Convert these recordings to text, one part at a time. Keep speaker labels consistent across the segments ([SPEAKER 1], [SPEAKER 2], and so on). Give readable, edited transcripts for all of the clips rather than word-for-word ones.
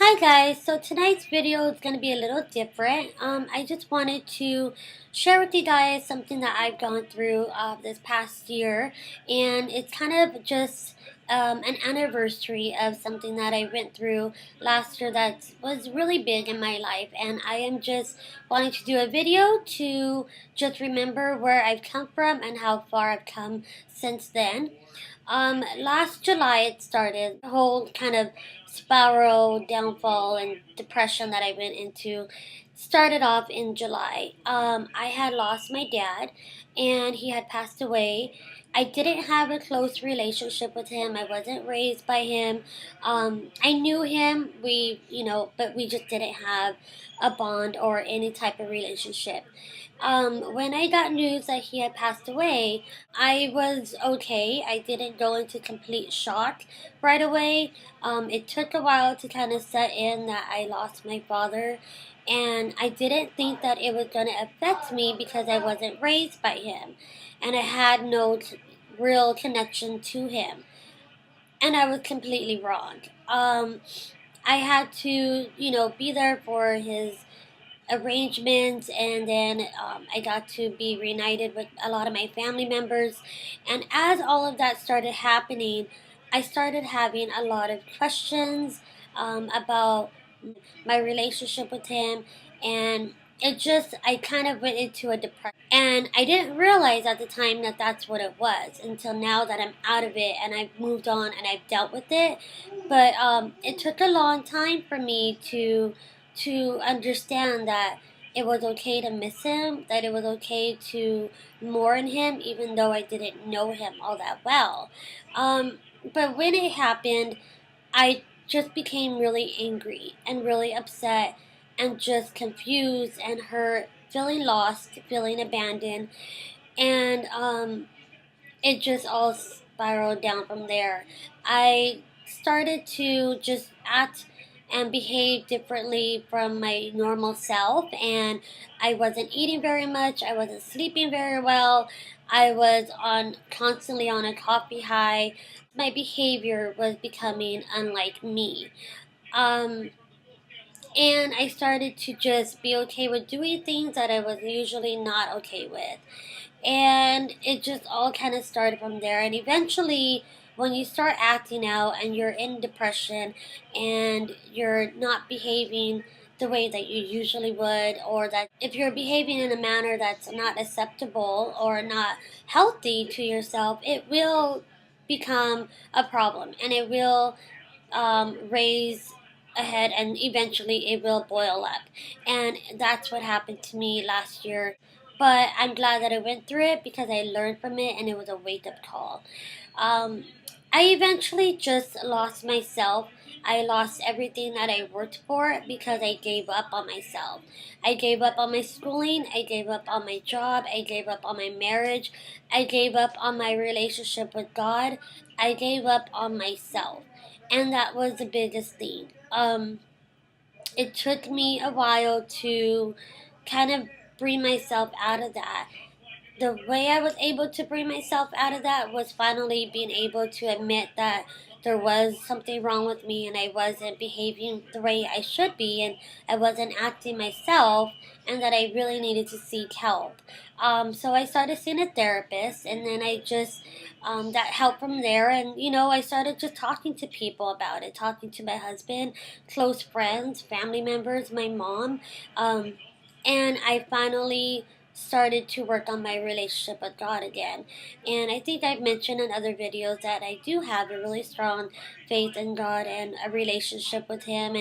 [SPEAKER 1] Hi guys, so tonight's video is going to be a little different. I just wanted to share with you guys something that I've gone through this past year, and it's kind of just an anniversary of something that I went through last year that was really big in my life, and I am just wanting to do a video to just remember where I've come from and how far I've come since then. Last July it started, the whole kind of spiral downfall and depression that I went into started off in July. I had lost my dad and he had passed away. I didn't have a close relationship with him. I wasn't raised by him. I knew him, but we just didn't have a bond or any type of relationship. When I got news that he had passed away, I was okay. I didn't go into complete shock right away. It took a while to kind of set in that I lost my father, and I didn't think that it was going to affect me because I wasn't raised by him, and I had no real connection to him, and I was completely wrong. I had to, be there for his arrangements, and then I got to be reunited with a lot of my family members. And as all of that started happening, I started having a lot of questions about my relationship with him, and I kind of went into a depression. And I didn't realize at the time that that's what it was until now that I'm out of it and I've moved on and I've dealt with it. But it took a long time for me to understand that it was okay to miss him, that it was okay to mourn him, even though I didn't know him all that well. But when it happened, I just became really angry and really upset and just confused and hurt, feeling lost, feeling abandoned, and it just all spiraled down from there. I started to just act and behave differently from my normal self, and I wasn't eating very much, I wasn't sleeping very well, I was on constantly on a coffee high. My behavior was becoming unlike me. Um, and I started to just be okay with doing things that I was usually not okay with. And it just all kind of started from there. And eventually, when you start acting out and you're in depression and you're not behaving the way that you usually would, or that if you're behaving in a manner that's not acceptable or not healthy to yourself, it will become a problem and it will raise ahead, and eventually it will boil up. And that's what happened to me last year. But I'm glad that I went through it because I learned from it and it was a wake up call. Um, I eventually just lost myself. I lost everything that I worked for because I gave up on myself. I gave up on my schooling. I gave up on my job. I gave up on my marriage. I gave up on my relationship with God. I gave up on myself. And that was the biggest thing. It took me a while to kind of bring myself out of that. The way I was able to bring myself out of that was finally being able to admit that there was something wrong with me and I wasn't behaving the way I should be and I wasn't acting myself, and that I really needed to seek help. So I started seeing a therapist, and then I just that helped from there. And I started just talking to people about it, talking to my husband, close friends, family members, my mom. And I finally started to work on my relationship with God again. And I think I've mentioned in other videos that I do have a really strong faith in God and a relationship with Him,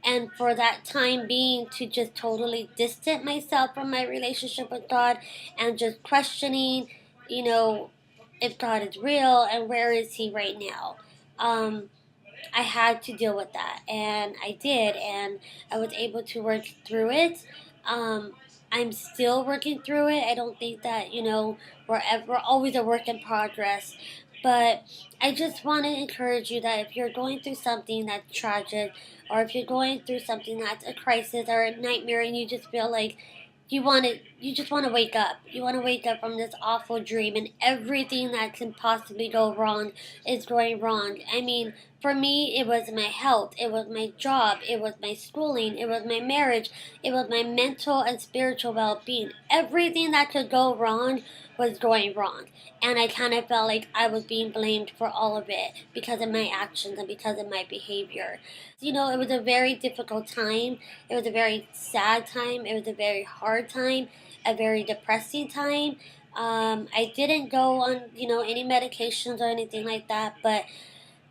[SPEAKER 1] and for that time being to just totally distance myself from my relationship with God and just questioning, you know, if God is real and where is He right now. I had to deal with that, and I did, and I was able to work through it. Um, I'm still working through it. I don't think that we're always a work in progress, but I just want to encourage you that if you're going through something that's tragic, or if you're going through something that's a crisis or a nightmare, and you just feel like you just want to wake up. You want to wake up from this awful dream, and everything that can possibly go wrong is going wrong. I mean, For me, it was my health, it was my job, it was my schooling, it was my marriage, it was my mental and spiritual well-being. Everything that could go wrong was going wrong. And I kind of felt like I was being blamed for all of it because of my actions and because of my behavior. It was a very difficult time. It was a very sad time. It was a very hard time, a very depressing time. I didn't go on, any medications or anything like that, but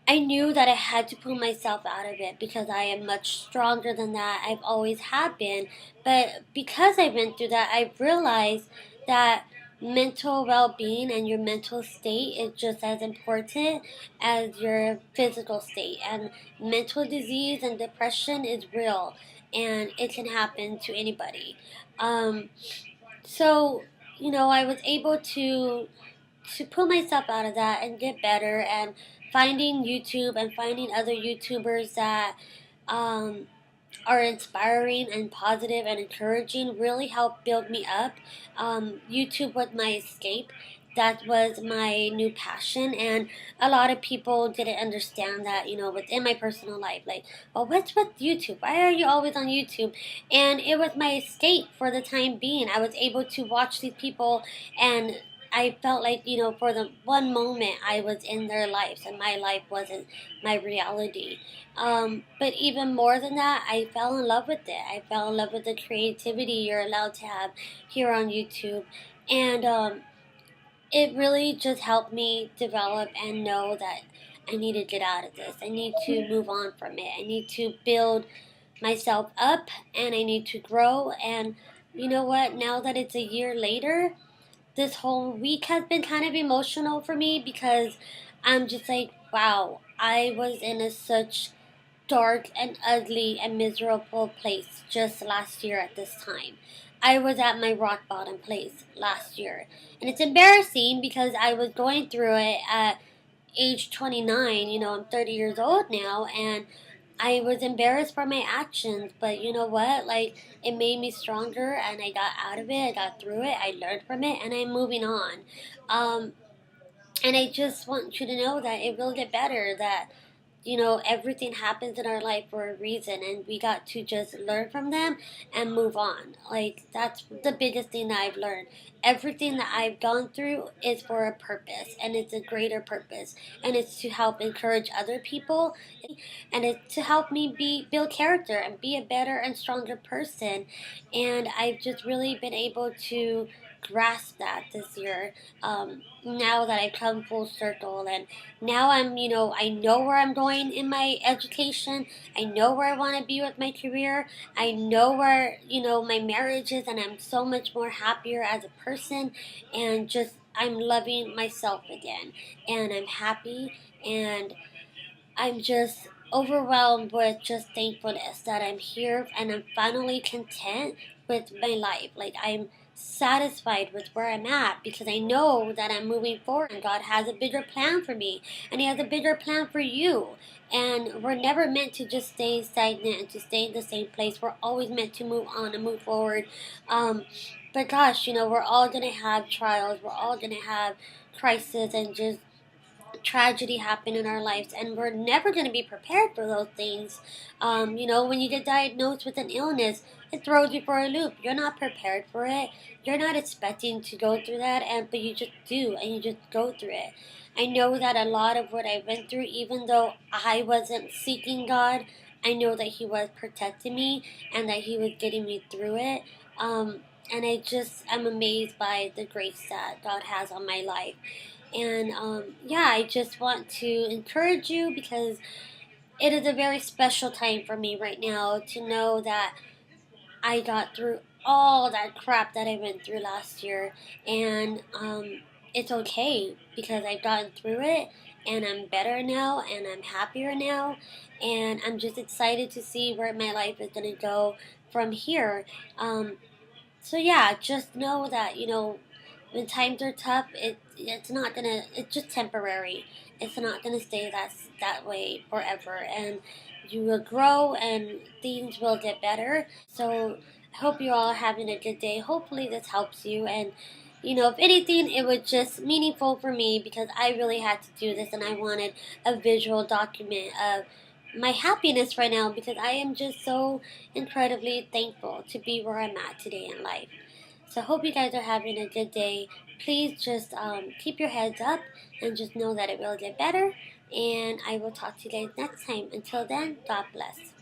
[SPEAKER 1] I knew that I had to pull myself out of it because I am much stronger than that. I've always have been. But because I went through that, I realized that mental well-being and your mental state is just as important as your physical state. And mental disease and depression is real, and it can happen to anybody. Um, so, I was able to pull myself out of that and get better, and finding YouTube and finding other YouTubers that um, are inspiring and positive and encouraging really helped build me up. YouTube was my escape. That was my new passion, and a lot of people didn't understand that, within my personal life. Like, well, what's with YouTube? Why are you always on YouTube? And it was my escape for the time being. I was able to watch these people, and I felt like, for the one moment I was in their lives, and my life wasn't my reality. But even more than that, I fell in love with it. I fell in love with the creativity you're allowed to have here on YouTube. And it really just helped me develop and know that I need to get out of this. I need to move on from it. I need to build myself up, and I need to grow. And you know what? Now that it's a year later, this whole week has been kind of emotional for me because I'm just like, wow, I was in such dark and ugly and miserable place just last year at this time. I was at my rock bottom place last year. And it's embarrassing because I was going through it at age 29. I'm 30 years old now, and I was embarrassed for my actions, but you know what? Like, it made me stronger, and I got out of it, I got through it, I learned from it, and I'm moving on. Um, and I just want you to know that it will get better, that everything happens in our life for a reason, and we got to just learn from them and move on. Like, that's the biggest thing that I've learned. Everything that I've gone through is for a purpose, and it's a greater purpose, and it's to help encourage other people, and it's to help me build character and be a better and stronger person. And I've just really been able to grasp that this year, now that I've come full circle. And now I know where I'm going in my education. I know where I want to be with my career. I know where, my marriage is, and I'm so much more happier as a person, and just I'm loving myself again, and I'm happy, and I'm just overwhelmed with just thankfulness that I'm here, and I'm finally content with my life. Like, I'm satisfied with where I'm at because I know that I'm moving forward, and God has a bigger plan for me, and He has a bigger plan for you. And we're never meant to just stay stagnant and to stay in the same place. We're always meant to move on and move forward. But gosh, we're all going to have trials. We're all going to have crisis and just tragedy happen in our lives, and we're never going to be prepared for those things. When you get diagnosed with an illness, it throws you for a loop. You're not prepared for it. You're not expecting to go through that, but you just do, and you just go through it. I know that a lot of what I went through, even though I wasn't seeking God, I know that He was protecting me, and that He was getting me through it. And I'm amazed by the grace that God has on my life. And yeah, I just want to encourage you because it is a very special time for me right now to know that I got through all that crap that I went through last year. And it's okay because I've gotten through it, and I'm better now, and I'm happier now. And I'm just excited to see where my life is going to go from here. So yeah, just know that when times are tough, it's not gonna. It's just temporary. It's not gonna stay that way forever, and you will grow, and things will get better. So I hope you're all having a good day. Hopefully this helps you, and if anything, it was just meaningful for me because I really had to do this and I wanted a visual document of my happiness right now because I am just so incredibly thankful to be where I'm at today in life. So I hope you guys are having a good day. Please just keep your heads up and just know that it will get better. And I will talk to you guys next time. Until then, God bless.